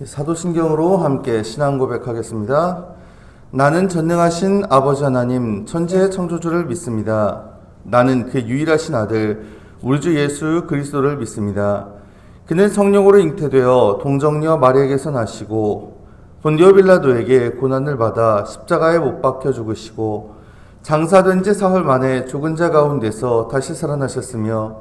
사도신경으로 함께 신앙 고백하겠습니다. 나는 전능하신 아버지 하나님 천지의 창조주를 믿습니다. 나는 그 유일하신 아들 우리 주 예수 그리스도를 믿습니다. 그는 성령으로 잉태되어 동정녀 마리아에게서 나시고 본디오 빌라도에게 고난을 받아 십자가에 못 박혀 죽으시고 장사된 지 사흘 만에 죽은 자 가운데서 다시 살아나셨으며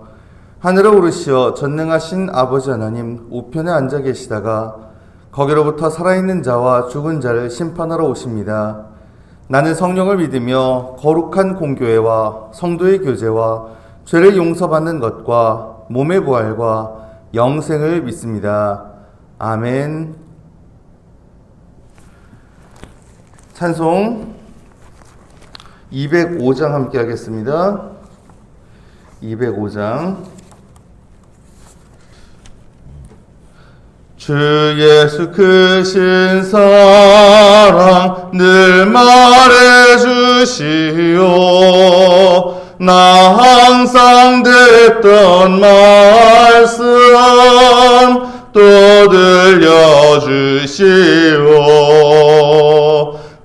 하늘에 오르시어 전능하신 아버지 하나님 우편에 앉아 계시다가 거기로부터 살아있는 자와 죽은 자를 심판하러 오십니다. 나는 성령을 믿으며 거룩한 공교회와 성도의 교제와 죄를 용서받는 것과 몸의 부활과 영생을 믿습니다. 아멘. 찬송 205장 함께 하겠습니다. 205장. 주 예수 크신 사랑 늘 말해주시오. 나 항상 듣던 말씀 또 들려주시오.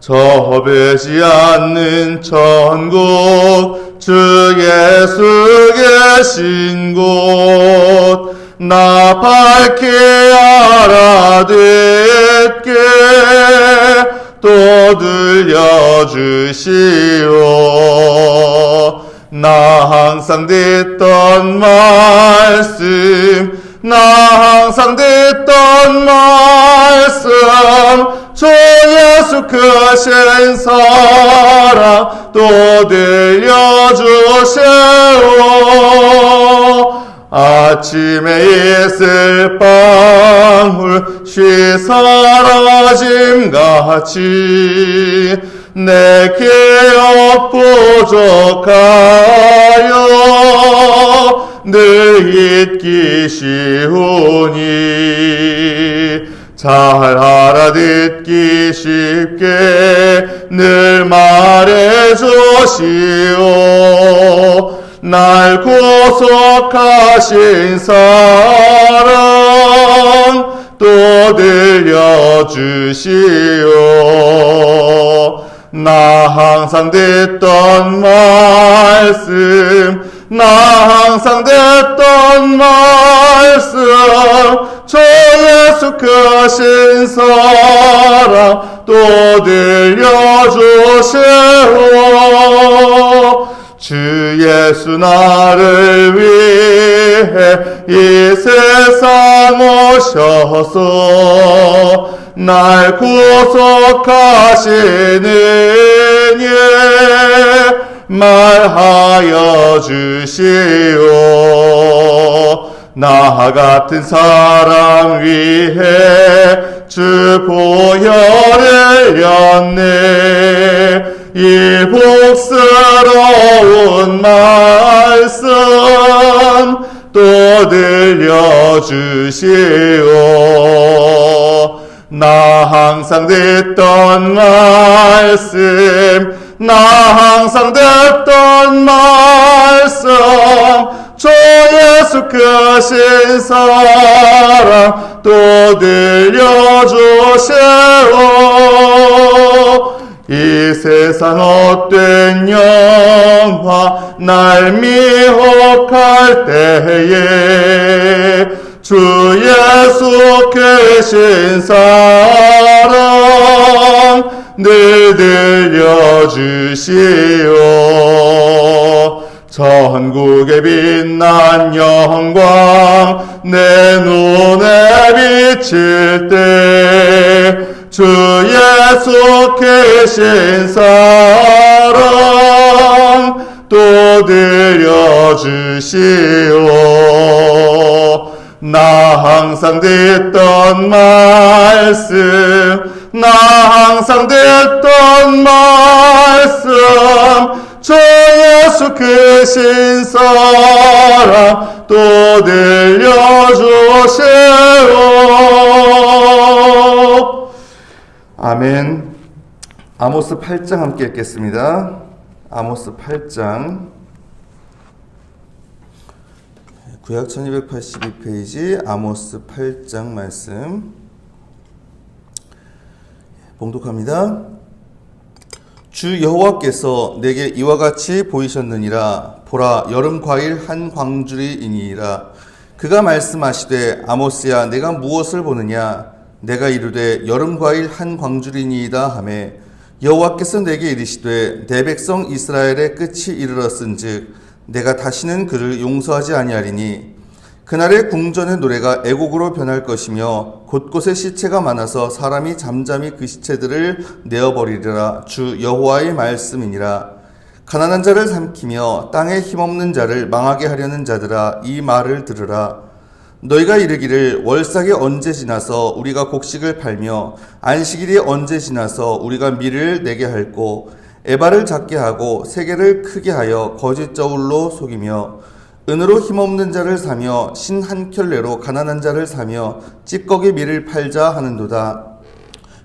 저 배지 않는 천국 주 예수 계신 곳 나 밝히 알아듣게 또 들려주시오. 나 항상 듣던 말씀 나 항상 듣던 말씀 주 예수 크신 사랑 또 들려주시오. 아침에 있을 방울 쉬 사라짐같이 내 기억 부족하여 늘 잊기 쉬우니 잘 알아듣기 쉽게 늘 말해주시오. 날 구속하신 사랑 또 들려주시오. 나 항상 듣던 말씀 나 항상 듣던 말씀 주 예수 크신 사랑 또 들려주시오. 주 예수 나를 위해 이 세상 오셔서 날 구속하시는 예 말하여 주시오. 나 같은 사람 위해 주 보혈을 렸네. 이 복스러운 말씀 또 들려주시오. 나 항상 듣던 말씀 나 항상 듣던 말씀 주 예수 크신 사랑 또 들려주시오. 이 세상 헛된 영화 날 미혹할 때에 주 예수 크신 사랑 늘 들려주시오. 전국에 빛난 영광 내 눈에 비칠 때 주 예수 계신 사랑 또 들려주시오. 나 항상 듣던 말씀 나 항상 듣던 말씀 주 예수 크신 사랑 또 들려주시오. 아멘. 아모스 8장 함께 읽겠습니다. 아모스 8장 구약 1282페이지 아모스 8장 말씀 봉독합니다. 주 여호와께서 내게 이와 같이 보이셨느니라. 보라, 여름 과일 한 광주리이니이다. 그가 말씀하시되 아모스야, 내가 무엇을 보느냐? 내가 이르되 여름 과일 한 광주리니이다 하매, 여호와께서 내게 이르시되 내 백성 이스라엘의 끝이 이르렀은즉 내가 다시는 그를 용서하지 아니하리니, 그날의 궁전의 노래가 애곡으로 변할 것이며 곳곳에 시체가 많아서 사람이 잠잠히 그 시체들을 내어버리리라. 주 여호와의 말씀이니라. 가난한 자를 삼키며 땅에 힘없는 자를 망하게 하려는 자들아, 이 말을 들으라. 너희가 이르기를 월삭이 언제 지나서 우리가 곡식을 팔며 안식일이 언제 지나서 우리가 밀을 내게 할꼬, 에바를 작게 하고 세계를 크게 하여 거짓 저울로 속이며 은으로 힘없는 자를 사며 신 한 켤레로 가난한 자를 사며 찌꺼기 밀을 팔자 하는도다.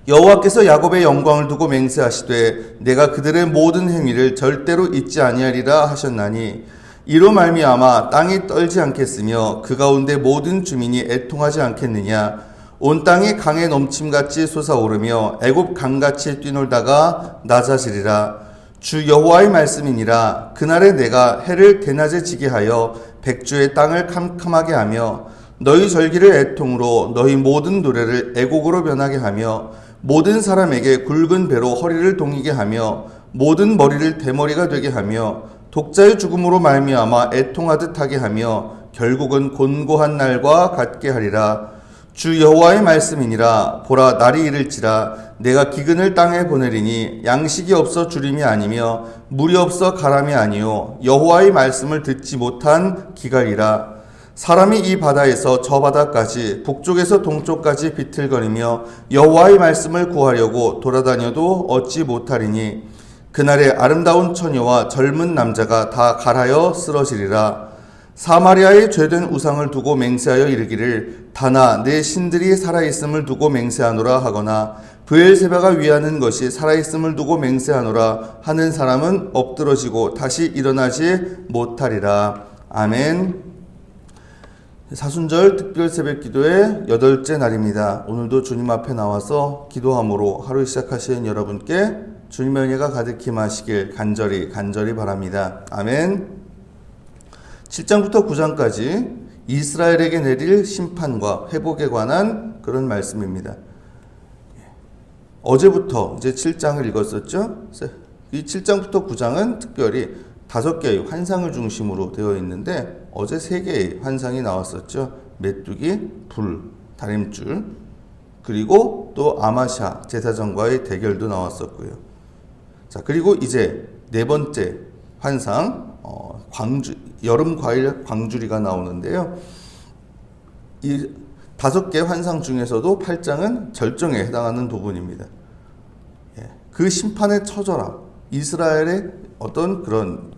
여호와께서 야곱의 영광을 두고 맹세하시되 내가 그들의 모든 행위를 절대로 잊지 아니하리라 하셨나니, 이로 말미암아 땅이 떨지 않겠으며 그 가운데 모든 주민이 애통하지 않겠느냐. 온 땅이 강에 넘침같이 솟아오르며 애굽 강같이 뛰놀다가 낮아지리라. 주 여호와의 말씀이니라. 그날에 내가 해를 대낮에 지게 하여 백주의 땅을 캄캄하게 하며 너희 절기를 애통으로 너희 모든 노래를 애곡으로 변하게 하며 모든 사람에게 굵은 배로 허리를 동이게 하며 모든 머리를 대머리가 되게 하며 독자의 죽음으로 말미암아 애통하듯 하게 하며 결국은 곤고한 날과 같게 하리라. 주 여호와의 말씀이니라. 보라, 날이 이를지라. 내가 기근을 땅에 보내리니 양식이 없어 주림이 아니며 물이 없어 가람이 아니요 여호와의 말씀을 듣지 못한 기갈이라. 사람이 이 바다에서 저 바다까지 북쪽에서 동쪽까지 비틀거리며 여호와의 말씀을 구하려고 돌아다녀도 얻지 못하리니, 그날에 아름다운 처녀와 젊은 남자가 다 갈하여 쓰러지리라. 사마리아의 죄된 우상을 두고 맹세하여 이르기를 다나 내 신들이 살아있음을 두고 맹세하노라 하거나 브엘세바가 위하는 것이 살아있음을 두고 맹세하노라 하는 사람은 엎드러지고 다시 일어나지 못하리라. 아멘. 사순절 특별 새벽기도의 8째 날입니다. 오늘도 주님 앞에 나와서 기도함으로 하루 시작하시는 여러분께 주님의 은혜가 가득히 마시길 간절히 바랍니다. 아멘. 7장부터 9장까지 이스라엘에게 내릴 심판과 회복에 관한 그런 말씀입니다. 어제부터 이제 7장을 읽었었죠. 이 7장부터 9장은 특별히 5개의 환상을 중심으로 되어 있는데 어제 3개의 환상이 나왔었죠. 메뚜기, 불, 다림줄, 그리고 또 아마샤 제사장과의 대결도 나왔었고요. 자, 그리고 이제 4번째 환상, 여름 과일 광주리가 나오는데요. 이 5개 환상 중에서도 8장은 절정에 해당하는 부분입니다. 그 심판의 처절함, 이스라엘의 어떤 그런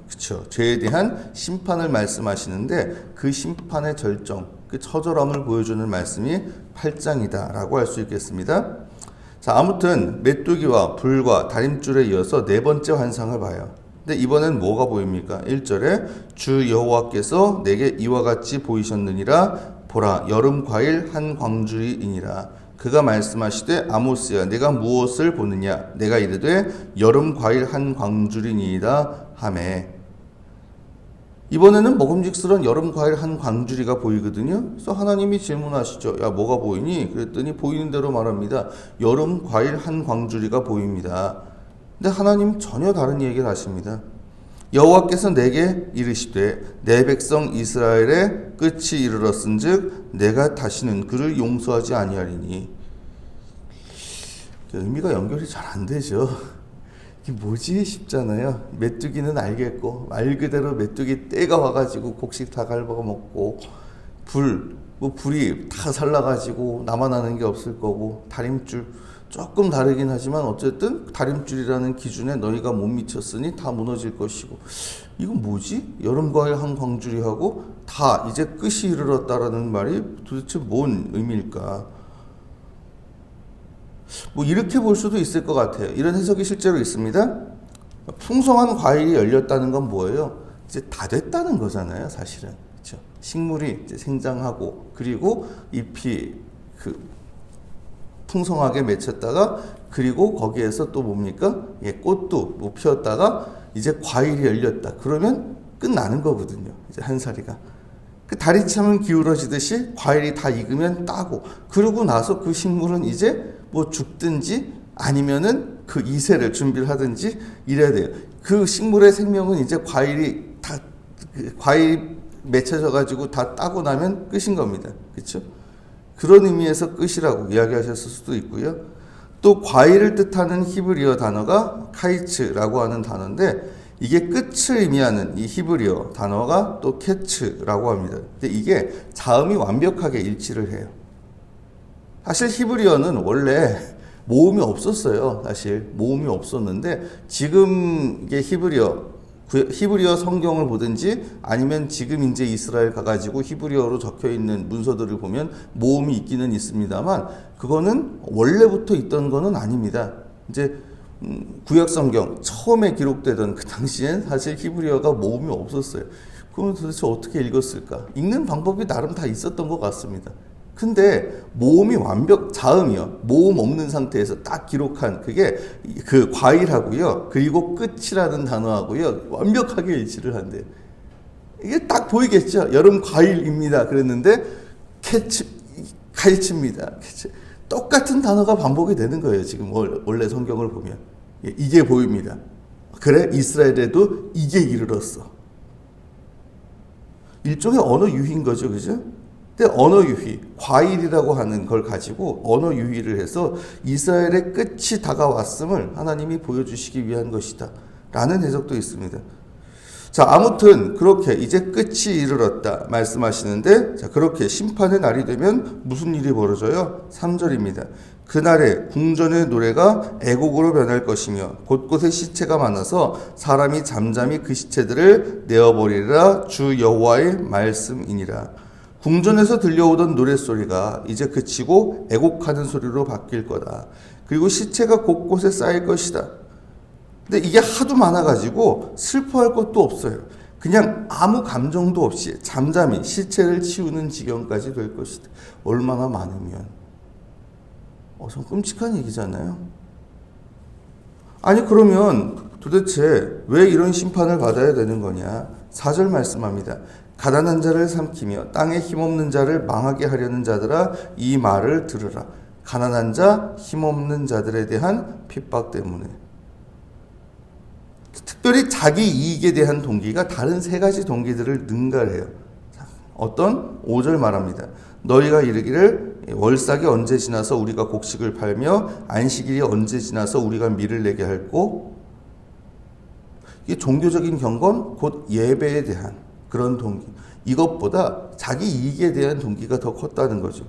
죄에 대한 심판을 말씀하시는데 그 심판의 절정, 그 처절함을 보여주는 말씀이 8장이다라고 할 수 있겠습니다. 자, 아무튼 메뚜기와 불과 다림줄에 이어서 4번째 환상을 봐요. 근데 이번엔 뭐가 보입니까? 1절에 주 여호와께서 내게 이와 같이 보이셨느니라. 보라, 여름 과일 한 광주리이니라. 그가 말씀하시되 아모스야, 내가 무엇을 보느냐? 내가 이르되 여름 과일 한 광주리니이다 하매. 이번에는 먹음직스러운 여름 과일 한 광주리가 보이거든요. 그래서 하나님이 질문하시죠. 야, 뭐가 보이니? 그랬더니 보이는 대로 말합니다. 여름 과일 한 광주리가 보입니다. 근데 하나님 전혀 다른 얘기를 하십니다. 여호와께서 내게 이르시되 내 백성 이스라엘의 끝이 이르렀은즉 내가 다시는 그를 용서하지 아니하리니. 의미가 연결이 잘 안 되죠. 이게 뭐지 싶잖아요. 메뚜기는 알겠고 말 그대로 메뚜기 때가 와가지고 곡식 다 갉아먹고, 불이 다 살라가지고 남아나는 게 없을 거고, 다림줄 조금 다르긴 하지만 어쨌든 다림줄이라는 기준에 너희가 못 미쳤으니 다 무너질 것이고, 이건 뭐지? 여름과일 한 광주리하고 다 이제 끝이 이르렀다라는 말이 도대체 뭔 의미일까? 뭐 이렇게 볼 수도 있을 것 같아요. 이런 해석이 실제로 있습니다. 풍성한 과일이 열렸다는 건 뭐예요? 이제 다 됐다는 거잖아요, 사실은. 그렇죠? 식물이 이제 생장하고, 그리고 잎이 풍성하게 맺혔다가 그리고 거기에서 또 뭡니까? 꽃도 뭐 피었다가 이제 과일이 열렸다. 그러면 끝나는 거거든요. 이제 한 사리가. 그 다리 참은 기울어지듯이 과일이 다 익으면 따고, 그러고 나서 그 식물은 이제 뭐 죽든지 아니면은 그 이세를 준비를 하든지 이래야 돼요. 그 식물의 생명은 이제 과일이 다, 과일 맺혀져 가지고 다 따고 나면 끝인 겁니다. 그렇죠? 그런 의미에서 끝이라고 이야기하셨을 수도 있고요. 또 과일을 뜻하는 히브리어 단어가 카이츠라고 하는 단어인데, 이게 끝을 의미하는 이 히브리어 단어가 또 케츠라고 합니다. 근데 이게 자음이 완벽하게 일치를 해요. 사실 히브리어는 원래 모음이 없었어요. 사실 모음이 없었는데, 지금 이게 히브리어 성경을 보든지 아니면 지금 이제 이스라엘 가가지고 히브리어로 적혀 있는 문서들을 보면 모음이 있기는 있습니다만, 그거는 원래부터 있던 거는 아닙니다. 이제 구약 성경 처음에 기록되던 그 당시엔 사실 히브리어가 모음이 없었어요. 그러면 도대체 어떻게 읽었을까? 읽는 방법이 나름 다 있었던 것 같습니다. 근데 모음이 자음이요. 모음 없는 상태에서 딱 기록한 그게 그 과일하고요. 그리고 끝이라는 단어하고요. 완벽하게 일치를 한대요. 이게 딱 보이겠죠? 여름 과일입니다. 그랬는데 카이츠입니다. 똑같은 단어가 반복이 되는 거예요. 지금 원래 성경을 보면. 이게 보입니다. 그래, 이스라엘에도 이게 이르렀어. 일종의 언어 유희인 거죠. 그죠? 근데 언어 유희, 과일이라고 하는 걸 가지고 언어 유희를 해서 이스라엘의 끝이 다가왔음을 하나님이 보여주시기 위한 것이다 라는 해석도 있습니다. 자, 아무튼 그렇게 이제 끝이 이르렀다 말씀하시는데, 자, 그렇게 심판의 날이 되면 무슨 일이 벌어져요? 3절입니다. 그날에 궁전의 노래가 애곡으로 변할 것이며 곳곳에 시체가 많아서 사람이 잠잠히 그 시체들을 내어버리리라. 주 여호와의 말씀이니라. 궁전에서 들려오던 노랫소리가 이제 그치고 애곡하는 소리로 바뀔 거다. 그리고 시체가 곳곳에 쌓일 것이다. 근데 이게 하도 많아가지고 슬퍼할 것도 없어요. 그냥 아무 감정도 없이 잠잠히 시체를 치우는 지경까지 될 것이다. 얼마나 많으면. 좀 끔찍한 얘기잖아요. 아니, 그러면 도대체 왜 이런 심판을 받아야 되는 거냐? 4절 말씀합니다. 가난한 자를 삼키며 땅에 힘없는 자를 망하게 하려는 자들아, 이 말을 들으라. 가난한 자, 힘없는 자들에 대한 핍박 때문에. 특별히 자기 이익에 대한 동기가 다른 세 가지 동기들을 능가해요. 어떤? 5절 말합니다. 너희가 이르기를 월삭이 언제 지나서 우리가 곡식을 팔며 안식일이 언제 지나서 우리가 밀을 내게 할꼬? 이게 종교적인 경건, 곧 예배에 대한 그런 동기. 이것보다 자기 이익에 대한 동기가 더 컸다는 거죠.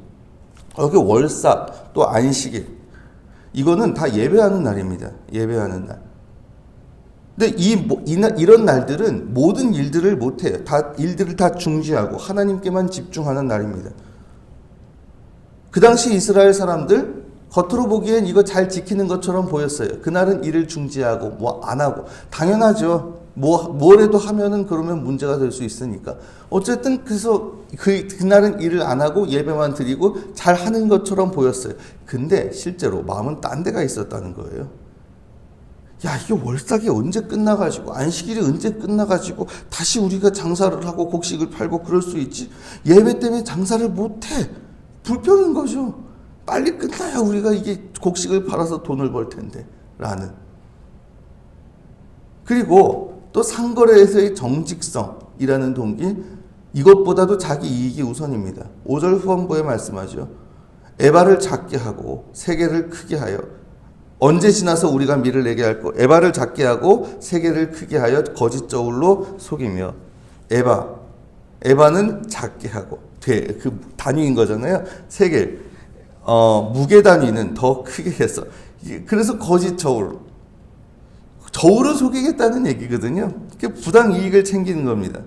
여기 월삭, 또 안식일. 이거는 다 예배하는 날입니다. 예배하는 날. 근데 이런 날들은 모든 일들을 못해요. 일들을 다 중지하고 하나님께만 집중하는 날입니다. 그 당시 이스라엘 사람들 겉으로 보기엔 이거 잘 지키는 것처럼 보였어요. 그날은 일을 중지하고 뭐 안 하고. 당연하죠. 뭐라도 하면은 그러면 문제가 될 수 있으니까. 어쨌든 그래서 그날은 일을 안 하고 예배만 드리고 잘 하는 것처럼 보였어요. 근데 실제로 마음은 딴 데가 있었다는 거예요. 야, 이게 월삭이 언제 끝나가지고 안식일이 언제 끝나가지고 다시 우리가 장사를 하고 곡식을 팔고 그럴 수 있지? 예배 때문에 장사를 못해. 불평인 거죠. 빨리 끝나야 우리가 이게 곡식을 팔아서 돈을 벌 텐데 라는. 그리고 또 상거래에서의 정직성이라는 동기, 이것보다도 자기 이익이 우선입니다. 5절 후반부에 말씀하죠. 에바를 작게 하고 세계를 크게 하여. 언제 지나서 우리가 밀을 내게 할꼬? 에바를 작게 하고 세계를 크게 하여 거짓 저울로 속이며. 에바는 작게 하고 그 단위인 거잖아요. 세계 무게 단위는 더 크게 해서. 그래서 거짓 저울을 속이겠다는 얘기거든요. 부당 이익을 챙기는 겁니다.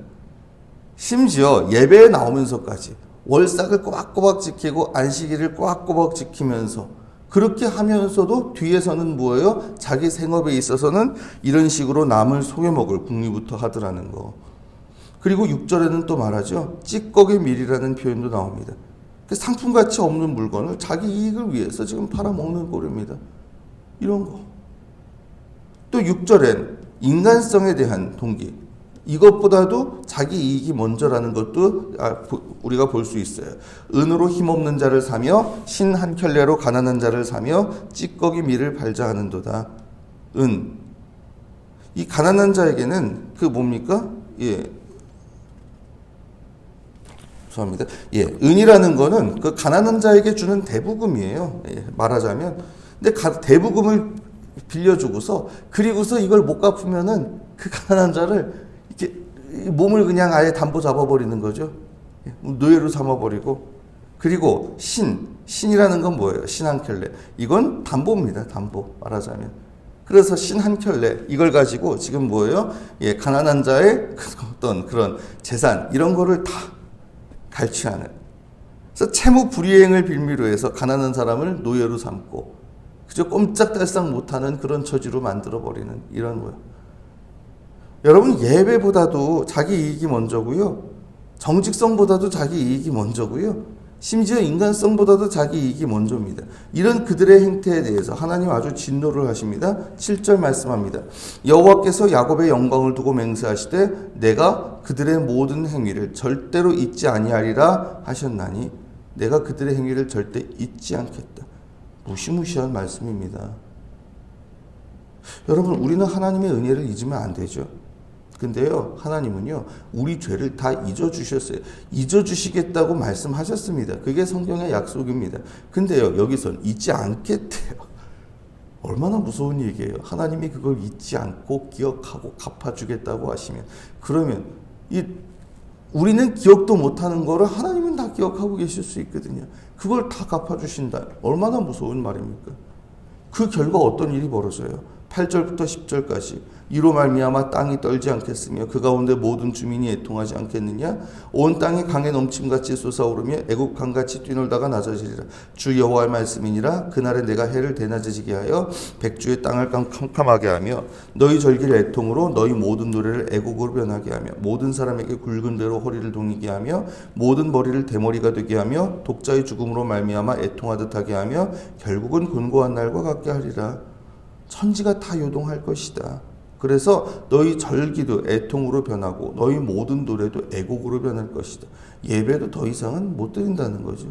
심지어 예배에 나오면서까지 월삭을 꼬박꼬박 지키고 안식일을 꼬박꼬박 지키면서 그렇게 하면서도 뒤에서는 뭐예요? 자기 생업에 있어서는 이런 식으로 남을 속여먹을 궁리부터 하더라는 거. 그리고 6절에는 또 말하죠. 찌꺼기 밀이라는 표현도 나옵니다. 상품가치 없는 물건을 자기 이익을 위해서 지금 팔아먹는 꼴입니다. 이런 거. 또 6절엔 인간성에 대한 동기. 이것보다도 자기 이익이 먼저라는 것도 우리가 볼 수 있어요. 은으로 힘없는 자를 사며 신 한 켤레로 가난한 자를 사며 찌꺼기 밀을 발자 하는도다. 은. 이 가난한 자에게는 그 뭡니까? 죄송합니다. 은이라는 거는 그 가난한 자에게 주는 대부금이에요. 말하자면. 근데 대부금을 빌려주고서 그리고서 이걸 못 갚으면은 그 가난한 자를 이렇게 몸을 그냥 아예 담보 잡아버리는 거죠. 노예로 삼아버리고. 그리고 신이라는 건 뭐예요? 신 한 켤레. 이건 담보입니다. 담보 말하자면. 그래서 신 한 켤레 이걸 가지고 지금 뭐예요? 가난한 자의 어떤 그런 재산 이런 거를 다 갈취하는. 그래서 채무 불이행을 빌미로 해서 가난한 사람을 노예로 삼고 그저 꼼짝달싹 못하는 그런 처지로 만들어버리는 이런 거예요. 여러분 예배보다도 자기 이익이 먼저고요. 정직성보다도 자기 이익이 먼저고요. 심지어 인간성보다도 자기 이익이 먼저입니다. 이런 그들의 행태에 대해서 하나님 아주 진노를 하십니다. 7절 말씀합니다. 여호와께서 야곱의 영광을 두고 맹세하시되 내가 그들의 모든 행위를 절대로 잊지 아니하리라 하셨나니 내가 그들의 행위를 절대 잊지 않겠다. 무시무시한 말씀입니다. 여러분 우리는 하나님의 은혜를 잊으면 안 되죠. 근데요 하나님은요 우리 죄를 다 잊어주셨어요. 잊어주시겠다고 말씀하셨습니다. 그게 성경의 약속입니다. 근데요 여기선 잊지 않겠대요. 얼마나 무서운 얘기예요. 하나님이 그걸 잊지 않고 기억하고 갚아주겠다고 하시면 그러면 우리는 기억도 못하는 거를 하나님은 다 기억하고 계실 수 있거든요. 그걸 다 갚아주신다. 얼마나 무서운 말입니까? 그 결과 어떤 일이 벌어져요? 8절부터 10절까지 이로 말미암아 땅이 떨지 않겠으며 그 가운데 모든 주민이 애통하지 않겠느냐? 온 땅이 강에 넘침같이 솟아오르며 애국 강같이 뛰놀다가 낮아지리라. 주 여호와의 말씀이니라. 그날에 내가 해를 대낮아지게 하여 백주의 땅을 캄캄하게 하며 너희 절기를 애통으로 너희 모든 노래를 애곡으로 변하게 하며 모든 사람에게 굵은 대로 허리를 동이게 하며 모든 머리를 대머리가 되게 하며 독자의 죽음으로 말미암아 애통하듯 하게 하며 결국은 곤고한 날과 같게 하리라. 천지가 다 요동할 것이다. 그래서 너희 절기도 애통으로 변하고 너희 모든 노래도 애곡으로 변할 것이다. 예배도 더 이상은 못 드린다는 거죠.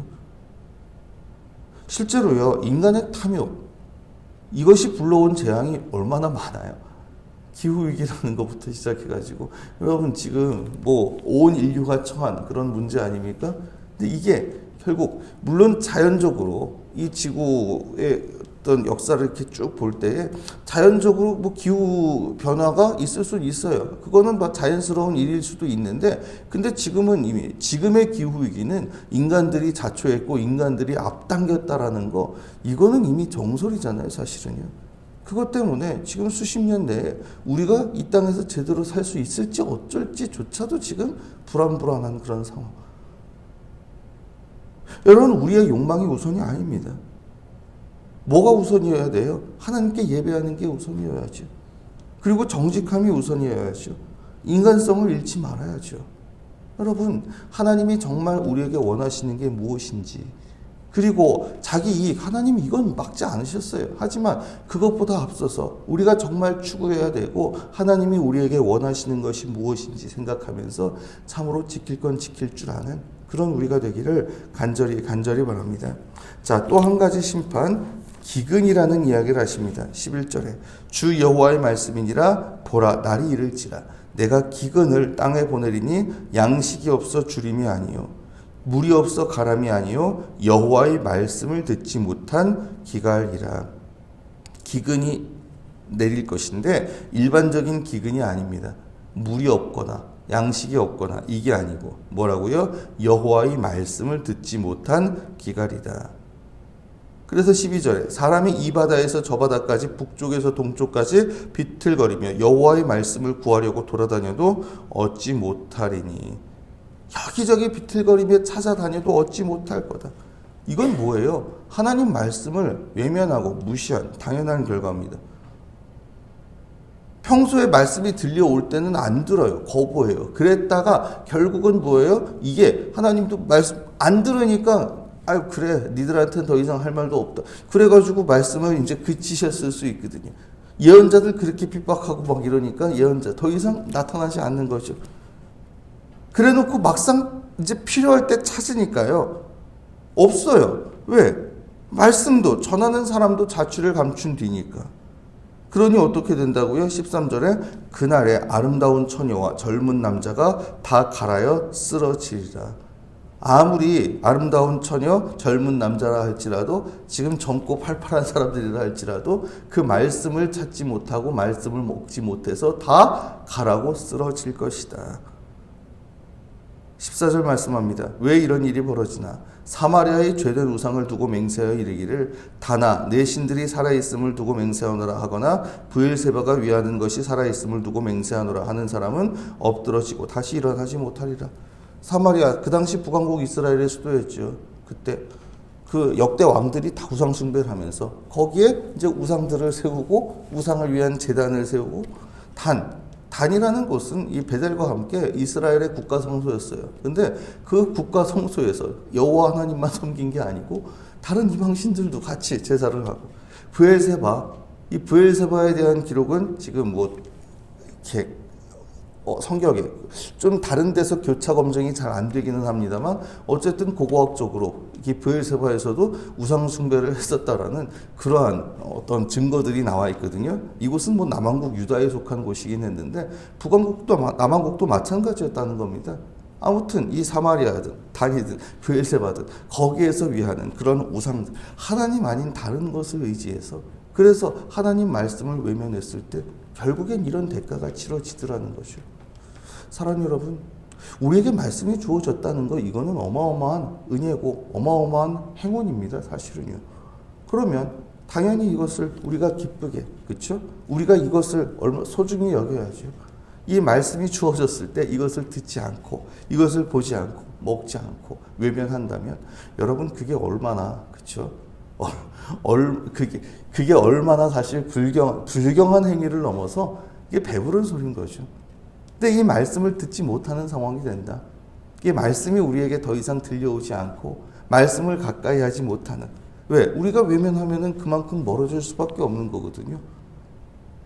실제로요 인간의 탐욕 이것이 불러온 재앙이 얼마나 많아요. 기후위기라는 것부터 시작해가지고 여러분 지금 뭐 온 인류가 처한 그런 문제 아닙니까? 근데 이게 결국 물론 자연적으로 이 지구의 어떤 역사를 이렇게 쭉 볼 때에 자연적으로 뭐 기후 변화가 있을 수 있어요. 그거는 뭐 자연스러운 일일 수도 있는데 근데 지금은 이미 지금의 기후 위기는 인간들이 자초했고 인간들이 앞당겼다라는 거 이거는 이미 정설이잖아요, 사실은요. 그것 때문에 지금 수십 년 내에 우리가 이 땅에서 제대로 살 수 있을지 어쩔지조차도 지금 불안불안한 그런 상황. 여러분 우리의 욕망이 우선이 아닙니다. 뭐가 우선이어야 돼요? 하나님께 예배하는 게 우선이어야죠. 그리고 정직함이 우선이어야죠. 인간성을 잃지 말아야죠. 여러분 하나님이 정말 우리에게 원하시는 게 무엇인지 그리고 자기 이익 하나님이 이건 막지 않으셨어요. 하지만 그것보다 앞서서 우리가 정말 추구해야 되고 하나님이 우리에게 원하시는 것이 무엇인지 생각하면서 참으로 지킬 건 지킬 줄 아는 그런 우리가 되기를 간절히 바랍니다. 자, 또 한 가지 심판 기근이라는 이야기를 하십니다. 11절에 주 여호와의 말씀이니라. 보라 날이 이를지라 내가 기근을 땅에 보내리니 양식이 없어 주림이 아니요 물이 없어 가람이 아니요 여호와의 말씀을 듣지 못한 기갈이라. 기근이 내릴 것인데 일반적인 기근이 아닙니다. 물이 없거나 양식이 없거나 이게 아니고 뭐라고요? 여호와의 말씀을 듣지 못한 기갈이다. 그래서 12절에 사람이 이 바다에서 저 바다까지 북쪽에서 동쪽까지 비틀거리며 여호와의 말씀을 구하려고 돌아다녀도 얻지 못하리니 여기저기 비틀거리며 찾아다녀도 얻지 못할 거다. 이건 뭐예요? 하나님 말씀을 외면하고 무시한 당연한 결과입니다. 평소에 말씀이 들려올 때는 안 들어요. 거부해요. 그랬다가 결국은 뭐예요? 이게 하나님도 말씀 안 들으니까 아유 그래 니들한테는 더 이상 할 말도 없다. 그래가지고 말씀을 이제 그치셨을 수 있거든요. 예언자들 그렇게 핍박하고 막 이러니까 예언자 더 이상 나타나지 않는 거죠. 그래놓고 막상 이제 필요할 때 찾으니까요. 없어요. 왜? 말씀도 전하는 사람도 자취를 감춘 뒤니까. 그러니 어떻게 된다고요? 13절에 그날에 아름다운 처녀와 젊은 남자가 다 갈아여 쓰러지리라. 아무리 아름다운 처녀, 젊은 남자라 할지라도 지금 젊고 팔팔한 사람들이라 할지라도 그 말씀을 찾지 못하고 말씀을 먹지 못해서 다 가라고 쓰러질 것이다. 14절 말씀합니다. 왜 이런 일이 벌어지나? 사마리아의 죄된 우상을 두고 맹세하여 이르기를 다나 내 신들이 살아있음을 두고 맹세하노라 하거나 브엘세바가 위하는 것이 살아있음을 두고 맹세하노라 하는 사람은 엎드러지고 다시 일어나지 못하리라. 사마리아 그 당시 북왕국 이스라엘의 수도였죠. 그때 그 역대 왕들이 다 우상 숭배를 하면서 거기에 이제 우상들을 세우고 우상을 위한 제단을 세우고 단이라는 곳은 이 베델과 함께 이스라엘의 국가 성소였어요. 근데 그 국가 성소에서 여호와 하나님만 섬긴 게 아니고 다른 이방신들도 같이 제사를 하고 이 브엘세바에 대한 기록은 지금 뭐 이렇게 성경에 좀 다른 데서 교차 검증이 잘 안 되기는 합니다만 어쨌든 고고학적으로 이 브엘세바에서도 우상 숭배를 했었다라는 그러한 어떤 증거들이 나와 있거든요. 이곳은 뭐 남왕국 유다에 속한 곳이긴 했는데 북왕국도 남왕국도 마찬가지였다는 겁니다. 아무튼 이 사마리아든 단이든 브엘세바든 거기에서 위하는 그런 우상들 하나님 아닌 다른 것을 의지해서 그래서 하나님 말씀을 외면했을 때 결국엔 이런 대가가 치러지더라는 거죠. 사랑하는 여러분, 우리에게 말씀이 주어졌다는 거 이거는 어마어마한 은혜고 어마어마한 행운입니다. 사실은요. 그러면 당연히 이것을 우리가 기쁘게 그렇죠? 우리가 이것을 얼마 소중히 여겨야죠. 이 말씀이 주어졌을 때 이것을 듣지 않고 이것을 보지 않고 먹지 않고 외면한다면 여러분 그게 얼마나 그렇죠? 그게 얼마나 사실 불경한 행위를 넘어서 이게 배부른 소리인 거죠. 근데 이 말씀을 듣지 못하는 상황이 된다. 이 말씀이 우리에게 더 이상 들려오지 않고 말씀을 가까이 하지 못하는. 왜? 우리가 외면하면은 그만큼 멀어질 수밖에 없는 거거든요.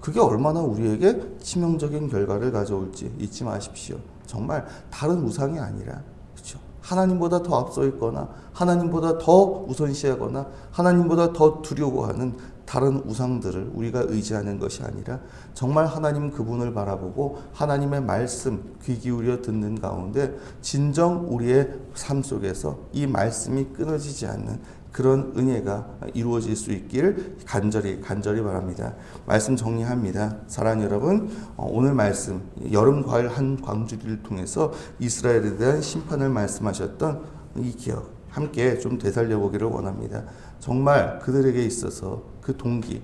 그게 얼마나 우리에게 치명적인 결과를 가져올지 잊지 마십시오. 정말 다른 우상이 아니라 그렇죠? 하나님보다 더 앞서 있거나 하나님보다 더 우선시하거나 하나님보다 더 두려워하는 다른 우상들을 우리가 의지하는 것이 아니라 정말 하나님 그분을 바라보고 하나님의 말씀 귀 기울여 듣는 가운데 진정 우리의 삶 속에서 이 말씀이 끊어지지 않는 그런 은혜가 이루어질 수 있길 간절히 바랍니다. 말씀 정리합니다. 사랑하는 여러분, 오늘 말씀 여름 과일 한 광주리를 통해서 이스라엘에 대한 심판을 말씀하셨던 이 기억 함께 좀 되살려 보기를 원합니다. 정말 그들에게 있어서 그 동기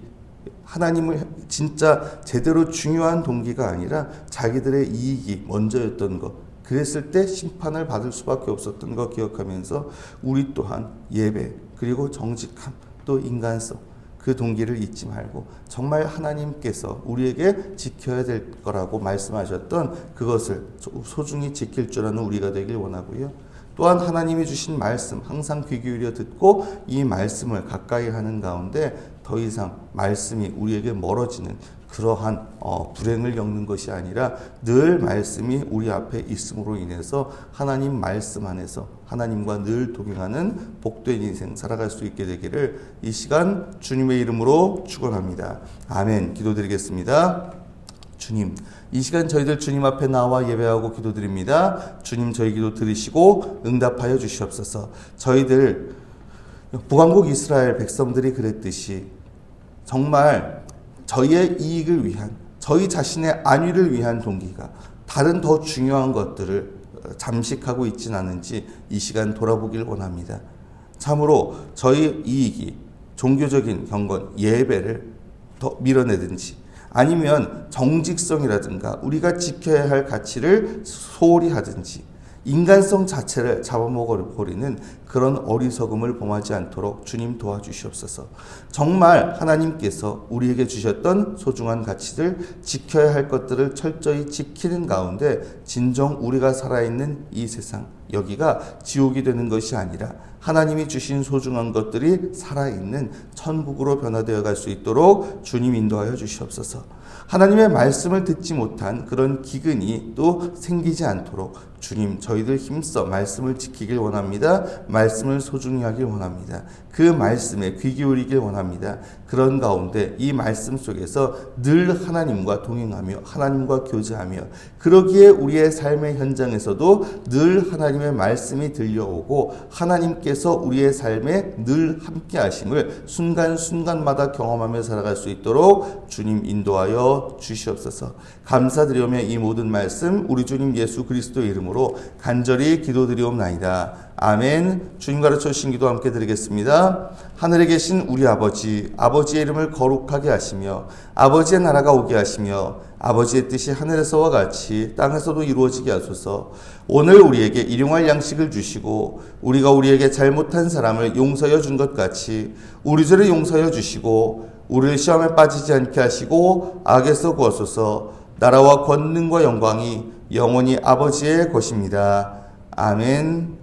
하나님을 진짜 제대로 중요한 동기가 아니라 자기들의 이익이 먼저였던 것 그랬을 때 심판을 받을 수밖에 없었던 거 기억하면서 우리 또한 예배 그리고 정직함 또 인간성 그 동기를 잊지 말고 정말 하나님께서 우리에게 지켜야 될 거라고 말씀하셨던 그것을 소중히 지킬 줄 아는 우리가 되길 원하고요. 또한 하나님이 주신 말씀 항상 귀 기울여 듣고 이 말씀을 가까이 하는 가운데 더 이상 말씀이 우리에게 멀어지는 그러한 불행을 겪는 것이 아니라 늘 말씀이 우리 앞에 있음으로 인해서 하나님 말씀 안에서 하나님과 늘 동행하는 복된 인생 살아갈 수 있게 되기를 이 시간 주님의 이름으로 축원합니다. 아멘. 기도드리겠습니다. 주님, 이 시간 저희들 주님 앞에 나와 예배하고 기도드립니다. 주님 저희 기도 들으시고 응답하여 주시옵소서. 저희들 북왕국 이스라엘 백성들이 그랬듯이 정말 저희의 이익을 위한 저희 자신의 안위를 위한 동기가 다른 더 중요한 것들을 잠식하고 있진 않은지 이 시간 돌아보길 원합니다. 참으로 저희 이익이 종교적인 경건 예배를 더 밀어내든지 아니면 정직성이라든가 우리가 지켜야 할 가치를 소홀히 하든지 인간성 자체를 잡아먹어버리는 그런 어리석음을 범하지 않도록 주님 도와주시옵소서. 정말 하나님께서 우리에게 주셨던 소중한 가치들, 지켜야 할 것들을 철저히 지키는 가운데 진정 우리가 살아있는 이 세상, 여기가 지옥이 되는 것이 아니라 하나님이 주신 소중한 것들이 살아있는 천국으로 변화되어 갈 수 있도록 주님 인도하여 주시옵소서. 하나님의 말씀을 듣지 못한 그런 기근이 또 생기지 않도록 주님, 저희들 힘써 말씀을 지키길 원합니다. 말씀을 소중히 하길 원합니다. 그 말씀에 귀 기울이길 원합니다. 그런 가운데 이 말씀 속에서 늘 하나님과 동행하며 하나님과 교제하며, 그러기에 우리의 삶의 현장에서도 늘 하나님의 말씀이 들려오고 하나님께서 우리의 삶에 늘 함께 하심을 순간순간마다 경험하며 살아갈 수 있도록 주님 인도하여 주시옵소서. 감사드리오며 이 모든 말씀 우리 주님 예수 그리스도의 이름으로 간절히 기도드리옵나이다. 아멘. 주님 가르쳐 주신 기도 함께 드리겠습니다. 하늘에 계신 우리 아버지, 아버지의 이름을 거룩하게 하시며 아버지의 나라가 오게 하시며 아버지의 뜻이 하늘에서와 같이 땅에서도 이루어지게 하소서. 오늘 우리에게 일용할 양식을 주시고 우리가 우리에게 잘못한 사람을 용서하여 준 것 같이 우리 죄를 용서하여 주시고 우리를 시험에 빠지지 않게 하시고 악에서 구하소서. 나라와 권능과 영광이 영원히 아버지의 것입니다. 아멘.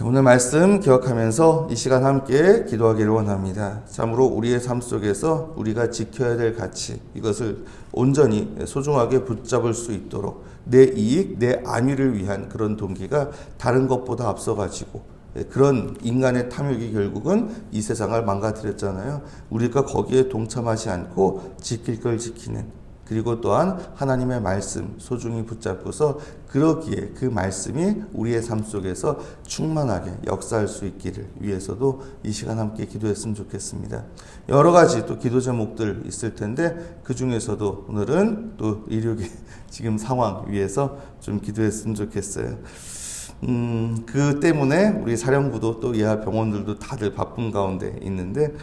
오늘 말씀 기억하면서 이 시간 함께 기도하기를 원합니다. 참으로 우리의 삶 속에서 우리가 지켜야 될 가치, 이것을 온전히 소중하게 붙잡을 수 있도록 내 이익, 내 안위를 위한 그런 동기가 다른 것보다 앞서가지고, 그런 인간의 탐욕이 결국은 이 세상을 망가뜨렸잖아요. 우리가 거기에 동참하지 않고 지킬 걸 지키는, 그리고 또한 하나님의 말씀 소중히 붙잡고서 그러기에 그 말씀이 우리의 삶 속에서 충만하게 역사할 수 있기를 위해서도 이 시간 함께 기도했으면 좋겠습니다. 여러 가지 또 기도 제목들 있을 텐데 그 중에서도 오늘은 또 의료계 지금 상황 위해서 좀 기도했으면 좋겠어요. 그 때문에 우리 사령부도 또 예하 병원들도 다들 바쁜 가운데 있는데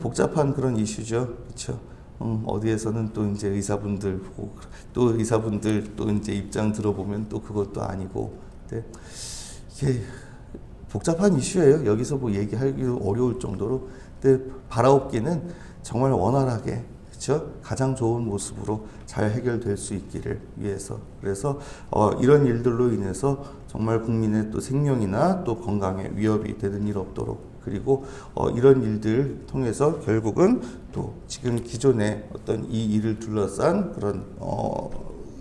복잡한 그런 이슈죠. 그렇죠? 어디에서는 또 이제 의사분들 보고 또 의사분들 또 이제 입장 들어보면 또 그것도 아니고, 근데 이게 복잡한 이슈예요. 여기서 뭐 얘기하기도 어려울 정도로. 근데 바라옵기는 정말 원활하게, 그렇죠? 가장 좋은 모습으로 잘 해결될 수 있기를 위해서. 그래서 이런 일들로 인해서 정말 국민의 또 생명이나 또 건강에 위협이 되는 일 없도록, 그리고 이런 일들 통해서 결국은 또 지금 기존의 어떤 이 일을 둘러싼 그런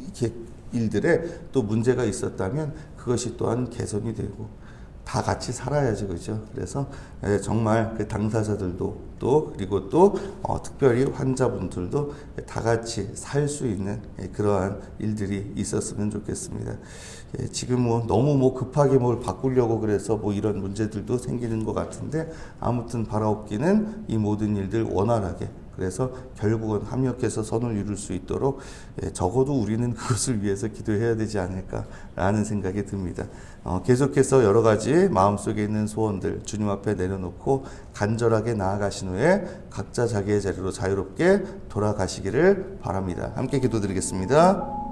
이렇게 일들에 또 문제가 있었다면 그것이 또한 개선이 되고 다 같이 살아야죠, 그죠? 그래서 정말 그 당사자들도 또 그리고 또 특별히 환자분들도 다 같이 살 수 있는 그러한 일들이 있었으면 좋겠습니다. 지금 너무 급하게 뭘 바꾸려고 그래서 이런 문제들도 생기는 것 같은데, 아무튼 바라옵기는 이 모든 일들 원활하게, 그래서 결국은 합력해서 선을 이룰 수 있도록 적어도 우리는 그것을 위해서 기도해야 되지 않을까라는 생각이 듭니다. 계속해서 여러 가지 마음속에 있는 소원들 주님 앞에 내려놓고 간절하게 나아가신 후에 각자 자기의 자리로 자유롭게 돌아가시기를 바랍니다. 함께 기도드리겠습니다.